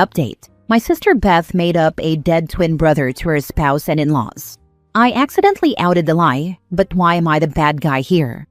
Update. My sister Beth made up a dead twin brother to her spouse and in-laws. I accidentally outed the lie, but why am I the bad guy here?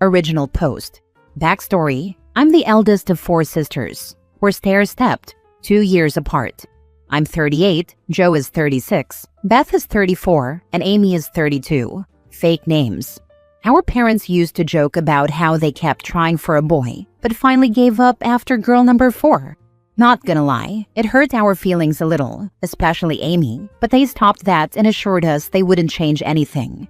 Original post. Backstory. I'm the eldest of 4 sisters. We're stair-stepped, 2 years apart. I'm 38, Joe is 36, Beth is 34, and Amy is 32. Fake names. Our parents used to joke about how they kept trying for a boy, but finally gave up after girl number 4. Not gonna lie, it hurt our feelings a little, especially Amy, but they stopped that and assured us they wouldn't change anything.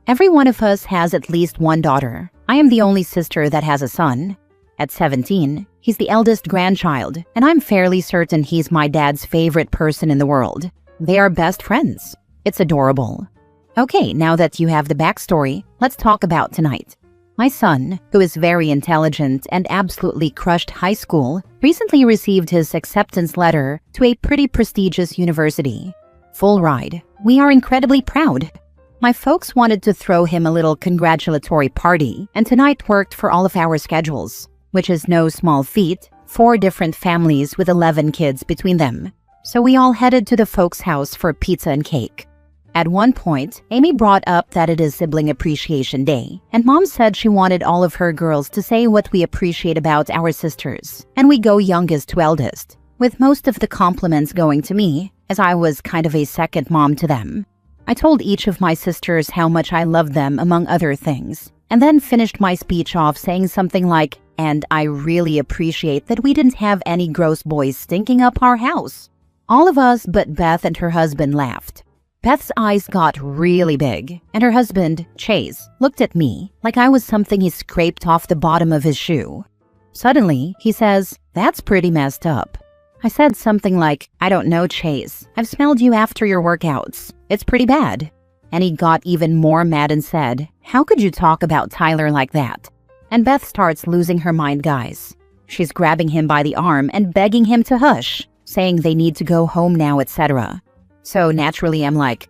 Every one of us has at least one daughter. I am the only sister that has a son. At 17, he's the eldest grandchild, and I'm fairly certain he's my dad's favorite person in the world. They are best friends. It's adorable. Okay, now that you have the backstory, let's talk about tonight. My son, who is very intelligent and absolutely crushed high school, recently received his acceptance letter to a pretty prestigious university. Full ride. We are incredibly proud. My folks wanted to throw him a little congratulatory party, and tonight worked for all of our schedules, which is no small feat, 4 different families with 11 kids between them. So we all headed to the folks' house for pizza and cake. At one point, Amy brought up that it is Sibling Appreciation Day, and Mom said she wanted all of her girls to say what we appreciate about our sisters, and we go youngest to eldest, with most of the compliments going to me, as I was kind of a second mom to them. I told each of my sisters how much I loved them, among other things, and then finished my speech off saying something like, "And I really appreciate that we didn't have any gross boys stinking up our house." All of us but Beth and her husband laughed. Beth's eyes got really big, and her husband, Chase, looked at me like I was something he scraped off the bottom of his shoe. Suddenly, he says, "That's pretty messed up." I said something like, "I don't know, Chase. I've smelled you after your workouts. It's pretty bad." And he got even more mad and said, "How could you talk about Tyler like that?" And Beth starts losing her mind, guys. She's grabbing him by the arm and begging him to hush, saying they need to go home now, etc. So naturally, I'm like,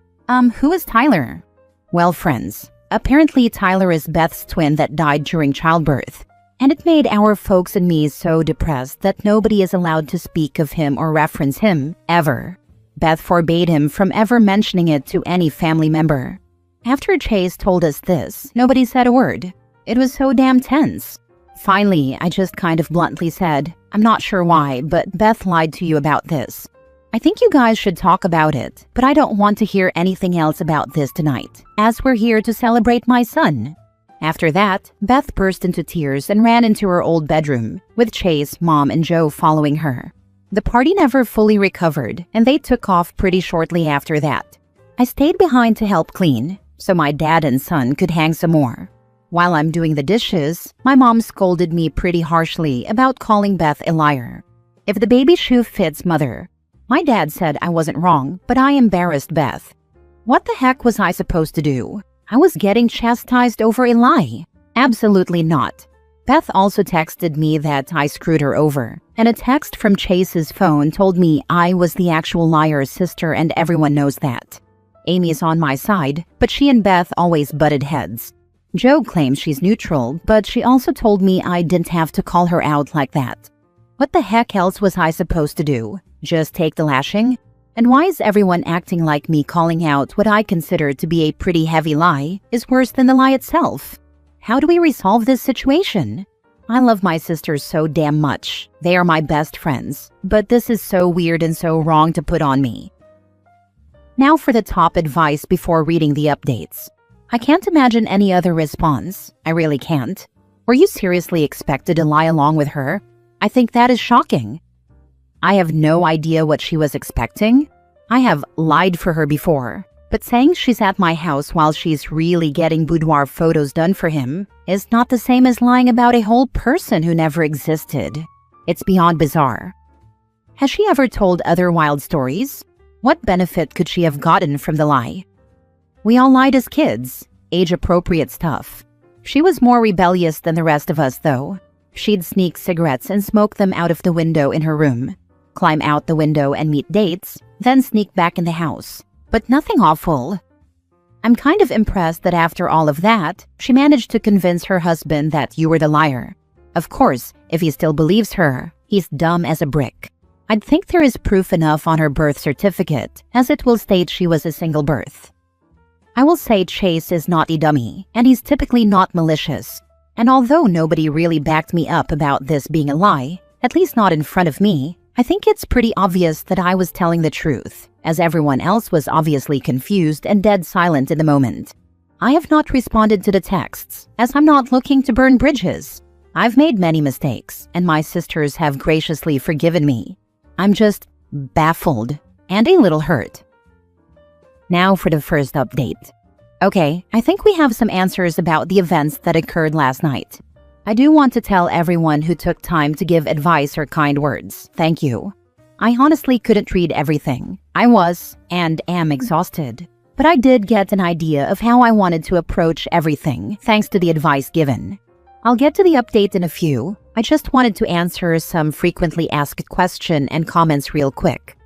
who is Tyler? Well, friends, apparently Tyler is Beth's twin that died during childbirth. And it made our folks and me so depressed that nobody is allowed to speak of him or reference him, ever. Beth forbade him from ever mentioning it to any family member. After Chase told us this, nobody said a word. It was so damn tense. Finally, I just kind of bluntly said, "I'm not sure why, but Beth lied to you about this. I think you guys should talk about it, but I don't want to hear anything else about this tonight, as we're here to celebrate my son." After that, Beth burst into tears and ran into her old bedroom, with Chase, Mom, and Joe following her. The party never fully recovered, and they took off pretty shortly after that. I stayed behind to help clean, so my dad and son could hang some more. While I'm doing the dishes, my mom scolded me pretty harshly about calling Beth a liar. If the baby shoe fits, mother. My dad said I wasn't wrong, but I embarrassed Beth. What the heck was I supposed to do? I was getting chastised over a lie. Absolutely not. Beth also texted me that I screwed her over, and a text from Chase's phone told me I was the actual liar's sister, and everyone knows that. Amy is on my side, but she and Beth always butted heads. Joe claims she's neutral, but she also told me I didn't have to call her out like that. What the heck else was I supposed to do? Just take the lashing? And why is everyone acting like me calling out what I consider to be a pretty heavy lie is worse than the lie itself? How do we resolve this situation? I love my sisters so damn much. They are my best friends. But this is so weird and so wrong to put on me. Now for the top advice before reading the updates. I can't imagine any other response. I really can't. Were you seriously expected to lie along with her? I think that is shocking. I have no idea what she was expecting. I have lied for her before, but saying she's at my house while she's really getting boudoir photos done for him is not the same as lying about a whole person who never existed. It's beyond bizarre. Has she ever told other wild stories? What benefit could she have gotten from the lie? We all lied as kids, age-appropriate stuff. She was more rebellious than the rest of us, though. She'd sneak cigarettes and smoke them out of the window in her room, climb out the window and meet dates, then sneak back in the house. But nothing awful. I'm kind of impressed that after all of that, she managed to convince her husband that you were the liar. Of course, if he still believes her, he's dumb as a brick. I'd think there is proof enough on her birth certificate, as it will state she was a single birth. I will say Chase is not a dummy, and he's typically not malicious. And although nobody really backed me up about this being a lie, at least not in front of me, I think it's pretty obvious that I was telling the truth, as everyone else was obviously confused and dead silent in the moment. I have not responded to the texts, as I'm not looking to burn bridges. I've made many mistakes, and my sisters have graciously forgiven me. I'm just baffled and a little hurt. Now for the first update. Okay, I think we have some answers about the events that occurred last night. I do want to tell everyone who took time to give advice or kind words, thank you. I honestly couldn't read everything. I was, and am exhausted. But I did get an idea of how I wanted to approach everything, thanks to the advice given. I'll get to the update in a few. I just wanted to answer some frequently asked questions and comments real quick.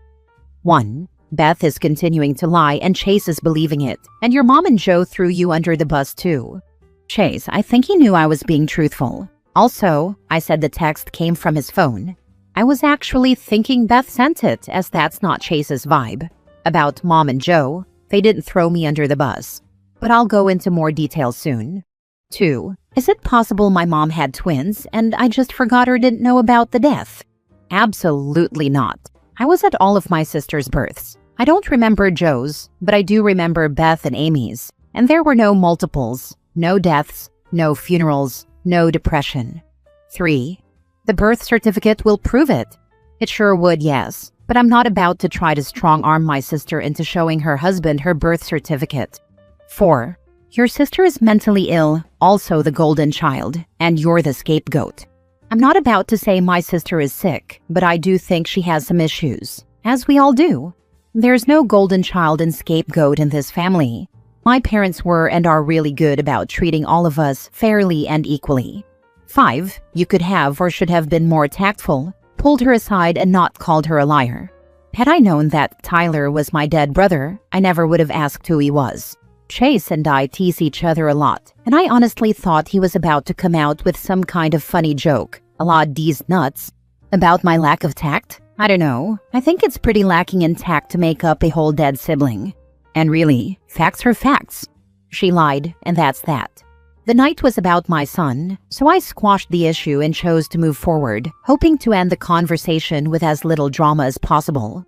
1. Beth is continuing to lie and Chase is believing it, and your mom and Joe threw you under the bus too. Chase, I think he knew I was being truthful. Also, I said the text came from his phone. I was actually thinking Beth sent it, as that's not Chase's vibe. About Mom and Joe, they didn't throw me under the bus. But I'll go into more detail soon. 2. Is it possible my mom had twins and I just forgot or didn't know about the death? Absolutely not. I was at all of my sisters' births. I don't remember Joe's, but I do remember Beth and Amy's. And there were no multiples, no deaths, no funerals, no depression. 3. The birth certificate will prove it. It sure would, yes. But I'm not about to try to strong-arm my sister into showing her husband her birth certificate. 4. Your sister is mentally ill, also the golden child, and you're the scapegoat. I'm not about to say my sister is sick, but I do think she has some issues, as we all do. There's no golden child and scapegoat in this family. My parents were and are really good about treating all of us fairly and equally. 5. You could have or should have been more tactful, pulled her aside and not called her a liar. Had I known that Tyler was my dead brother, I never would have asked who he was. Chase and I tease each other a lot, and I honestly thought he was about to come out with some kind of funny joke, a la D's nuts. About my lack of tact? I don't know. I think it's pretty lacking in tact to make up a whole dead sibling. And really, facts are facts. She lied, and that's that. The night was about my son, so I squashed the issue and chose to move forward, hoping to end the conversation with as little drama as possible.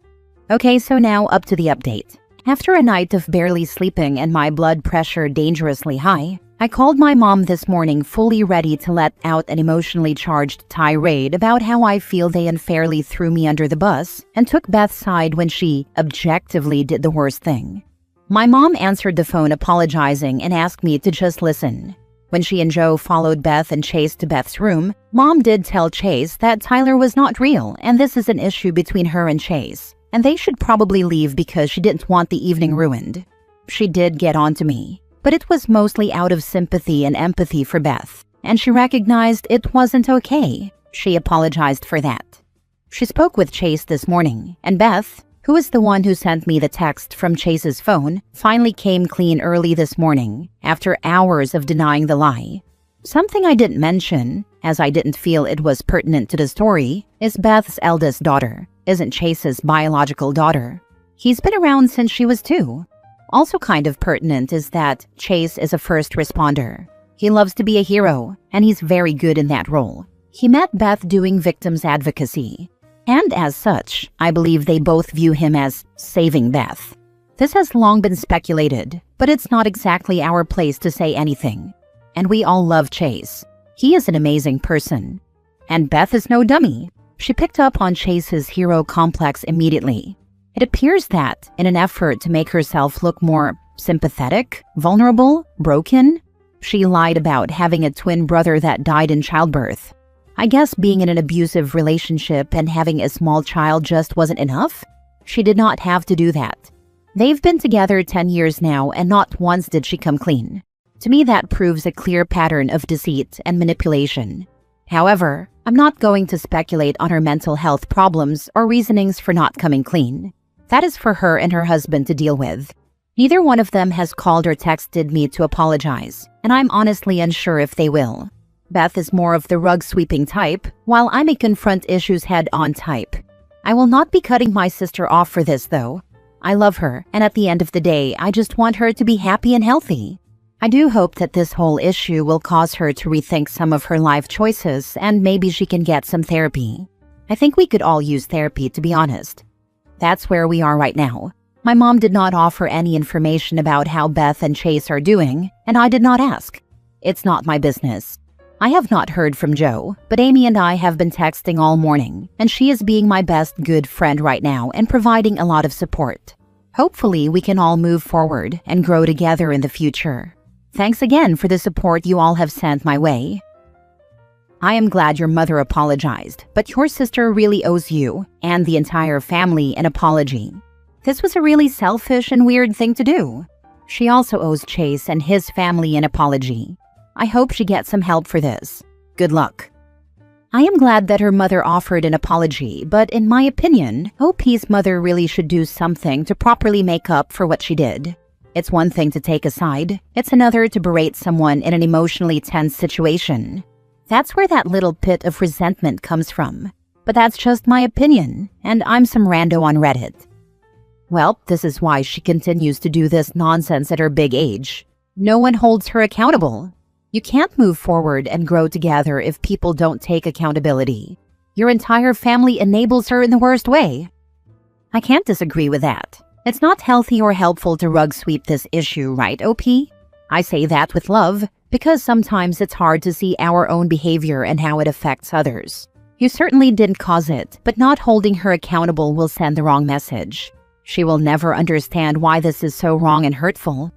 Okay, so now up to the update. After a night of barely sleeping and my blood pressure dangerously high, I called my mom this morning fully ready to let out an emotionally charged tirade about how I feel they unfairly threw me under the bus and took Beth's side when she objectively did the worst thing. My mom answered the phone apologizing and asked me to just listen. When she and Joe followed Beth and Chase to Beth's room, Mom did tell Chase that Tyler was not real and this is an issue between her and Chase, and they should probably leave because she didn't want the evening ruined. She did get on to me, but it was mostly out of sympathy and empathy for Beth, and she recognized it wasn't okay. She apologized for that. She spoke with Chase this morning, and Beth, who is the one who sent me the text from Chase's phone, finally came clean early this morning, after hours of denying the lie. Something I didn't mention, as I didn't feel it was pertinent to the story, is Beth's eldest daughter, isn't Chase's biological daughter. He's been around since she was 2. Also kind of pertinent is that Chase is a first responder. He loves to be a hero, and he's very good in that role. He met Beth doing victims advocacy. And as such, I believe they both view him as saving Beth. This has long been speculated, but it's not exactly our place to say anything. And we all love Chase. He is an amazing person. And Beth is no dummy. She picked up on Chase's hero complex immediately. It appears that, in an effort to make herself look more sympathetic, vulnerable, broken, she lied about having a twin brother that died in childbirth. I guess being in an abusive relationship and having a small child just wasn't enough? She did not have to do that. They've been together 10 years now and not once did she come clean. To me, that proves a clear pattern of deceit and manipulation. However, I'm not going to speculate on her mental health problems or reasonings for not coming clean. That is for her and her husband to deal with. Neither one of them has called or texted me to apologize, and I'm honestly unsure if they will. Beth is more of the rug-sweeping type, while I'm a confront issues head-on type. I will not be cutting my sister off for this, though. I love her, and at the end of the day, I just want her to be happy and healthy. I do hope that this whole issue will cause her to rethink some of her life choices, and maybe she can get some therapy. I think we could all use therapy, to be honest. That's where we are right now. My mom did not offer any information about how Beth and Chase are doing, and I did not ask. It's not my business. I have not heard from Joe, but Amy and I have been texting all morning, and she is being my best good friend right now and providing a lot of support. Hopefully, we can all move forward and grow together in the future. Thanks again for the support you all have sent my way. I am glad your mother apologized, but your sister really owes you and the entire family an apology. This was a really selfish and weird thing to do. She also owes Chase and his family an apology. I hope she gets some help for this. Good luck. I am glad that her mother offered an apology, but in my opinion, OP's mother really should do something to properly make up for what she did. It's one thing to take a side, it's another to berate someone in an emotionally tense situation. That's where that little pit of resentment comes from. But that's just my opinion, and I'm some rando on Reddit. Well, this is why she continues to do this nonsense at her big age. No one holds her accountable. You can't move forward and grow together if people don't take accountability. Your entire family enables her in the worst way. I can't disagree with that. It's not healthy or helpful to rug sweep this issue, right, OP? I say that with love, because sometimes it's hard to see our own behavior and how it affects others. You certainly didn't cause it, but not holding her accountable will send the wrong message. She will never understand why this is so wrong and hurtful.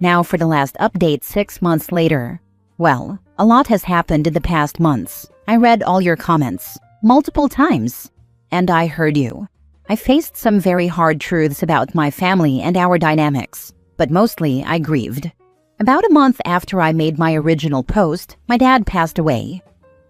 Now for the last update 6 months later. Well, a lot has happened in the past months. I read all your comments, multiple times, and I heard you. I faced some very hard truths about my family and our dynamics, but mostly I grieved. About a month after I made my original post, my dad passed away.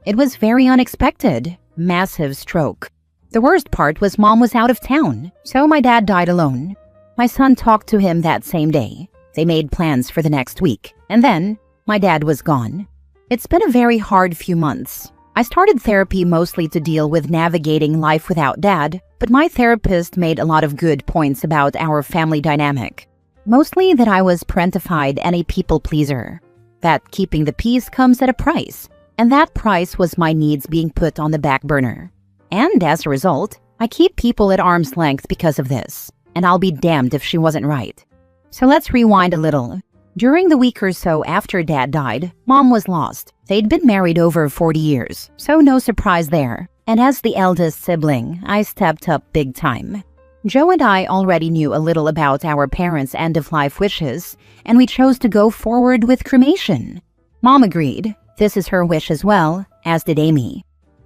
It was very unexpected, massive stroke. The worst part was Mom was out of town, so my dad died alone. My son talked to him that same day. They made plans for the next week, and then my dad was gone. It's been a very hard few months. I started therapy mostly to deal with navigating life without Dad, but my therapist made a lot of good points about our family dynamic. Mostly that I was parentified and a people pleaser. That keeping the peace comes at a price, and that price was my needs being put on the back burner. And as a result, I keep people at arm's length because of this, and I'll be damned if she wasn't right. So let's rewind a little. During the week or so after Dad died, Mom was lost. They'd been married over 40 years, so no surprise there. And as the eldest sibling, I stepped up big time. Joe and I already knew a little about our parents' end-of-life wishes, and we chose to go forward with cremation. Mom agreed. This is her wish as well, as did Amy.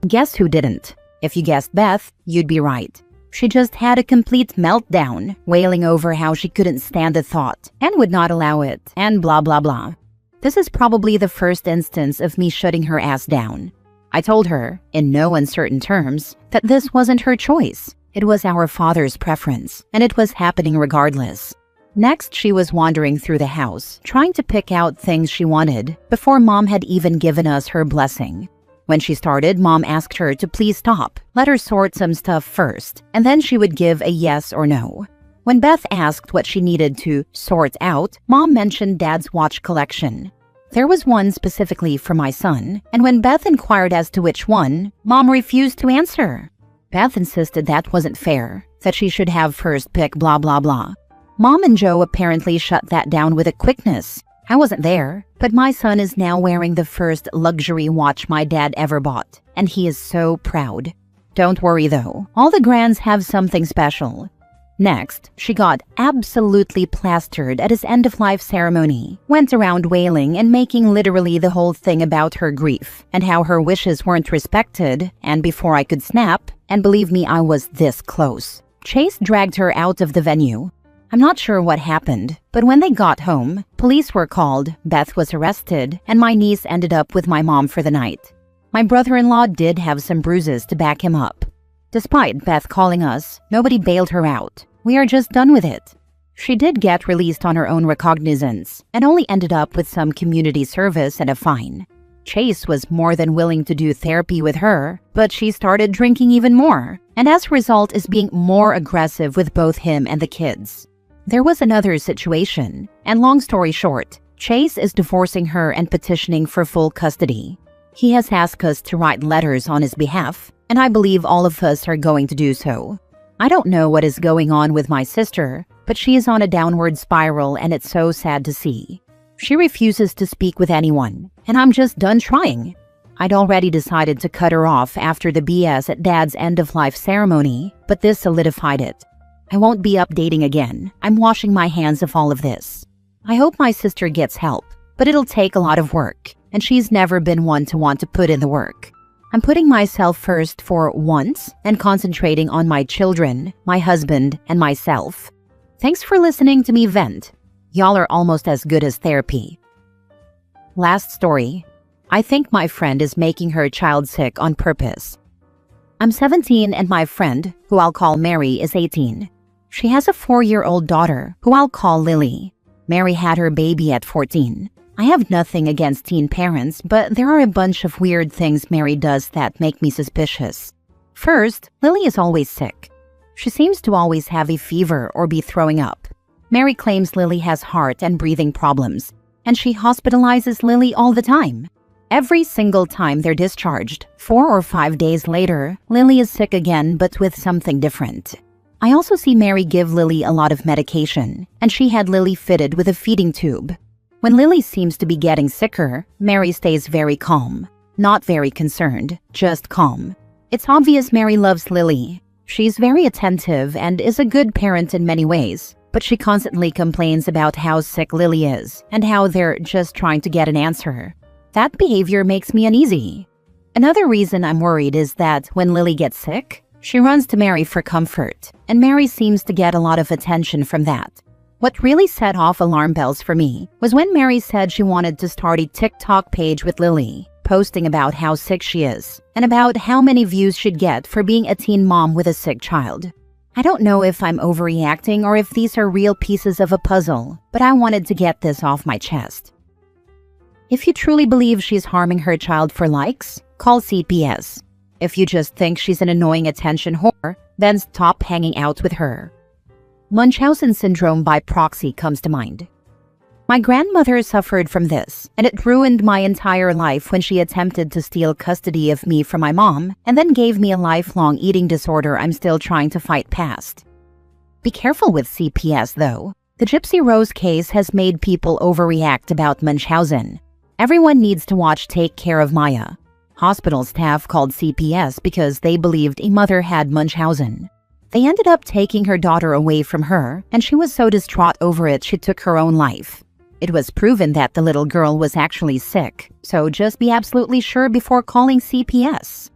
Guess who didn't? If you guessed Beth, you'd be right. She just had a complete meltdown, wailing over how she couldn't stand the thought and would not allow it, and blah blah blah. This is probably the first instance of me shutting her ass down. I told her, in no uncertain terms, that this wasn't her choice. It was our father's preference, and it was happening regardless. Next, she was wandering through the house, trying to pick out things she wanted, before Mom had even given us her blessing. When she started, Mom asked her to please stop, let her sort some stuff first, and then she would give a yes or no. When Beth asked what she needed to sort out, Mom mentioned Dad's watch collection. There was one specifically for my son, and when Beth inquired as to which one, Mom refused to answer. Beth insisted that wasn't fair, that she should have first pick blah blah blah. Mom and Joe apparently shut that down with a quickness. I wasn't there, but my son is now wearing the first luxury watch my dad ever bought, and he is so proud. Don't worry though, all the grands have something special. Next, she got absolutely plastered at his end-of-life ceremony, went around wailing and making literally the whole thing about her grief, and how her wishes weren't respected, and before I could snap, and believe me, I was this close, Chase dragged her out of the venue. I'm not sure what happened, but when they got home, police were called, Beth was arrested, and my niece ended up with my mom for the night. My brother-in-law did have some bruises to back him up. Despite Beth calling us, nobody bailed her out. We are just done with it. She did get released on her own recognizance, and only ended up with some community service and a fine. Chase was more than willing to do therapy with her, but she started drinking even more, and as a result is being more aggressive with both him and the kids. There was another situation, and long story short, Chase is divorcing her and petitioning for full custody. He has asked us to write letters on his behalf, and I believe all of us are going to do so. I don't know what is going on with my sister, but she is on a downward spiral and it's so sad to see. She refuses to speak with anyone, and I'm just done trying. I'd already decided to cut her off after the BS at Dad's end-of-life ceremony, but this solidified it. I won't be updating again. I'm washing my hands of all of this. I hope my sister gets help, but it'll take a lot of work, and she's never been one to want to put in the work. I'm putting myself first for once and concentrating on my children, my husband, and myself. Thanks for listening to me vent. Y'all are almost as good as therapy. Last story. I think my friend is making her child sick on purpose. I'm 17 and my friend, who I'll call Mary, is 18. She has a 4-year-old daughter, who I'll call Lily. Mary had her baby at 14. I have nothing against teen parents, but there are a bunch of weird things Mary does that make me suspicious. First, Lily is always sick. She seems to always have a fever or be throwing up. Mary claims Lily has heart and breathing problems, and she hospitalizes Lily all the time. Every single time they're discharged, 4 or 5 days later, Lily is sick again but with something different. I also see Mary give Lily a lot of medication, and she had Lily fitted with a feeding tube. When Lily seems to be getting sicker, Mary stays very calm. Not very concerned, just calm. It's obvious Mary loves Lily. She's very attentive and is a good parent in many ways, but she constantly complains about how sick Lily is and how they're just trying to get an answer. That behavior makes me uneasy. Another reason I'm worried is that when Lily gets sick, she runs to Mary for comfort, and Mary seems to get a lot of attention from that. What really set off alarm bells for me was when Mary said she wanted to start a TikTok page with Lily, posting about how sick she is and about how many views she'd get for being a teen mom with a sick child. I don't know if I'm overreacting or if these are real pieces of a puzzle, but I wanted to get this off my chest. If you truly believe she's harming her child for likes, call CPS. If you just think she's an annoying attention whore, then stop hanging out with her. Munchausen syndrome by proxy comes to mind. My grandmother suffered from this, and it ruined my entire life when she attempted to steal custody of me from my mom and then gave me a lifelong eating disorder I'm still trying to fight past. Be careful with CPS, though. The Gypsy Rose case has made people overreact about Munchausen. Everyone needs to watch Take Care of Maya. Hospital staff called CPS because they believed a mother had Munchausen. They ended up taking her daughter away from her, and she was so distraught over it she took her own life. It was proven that the little girl was actually sick, so just be absolutely sure before calling CPS.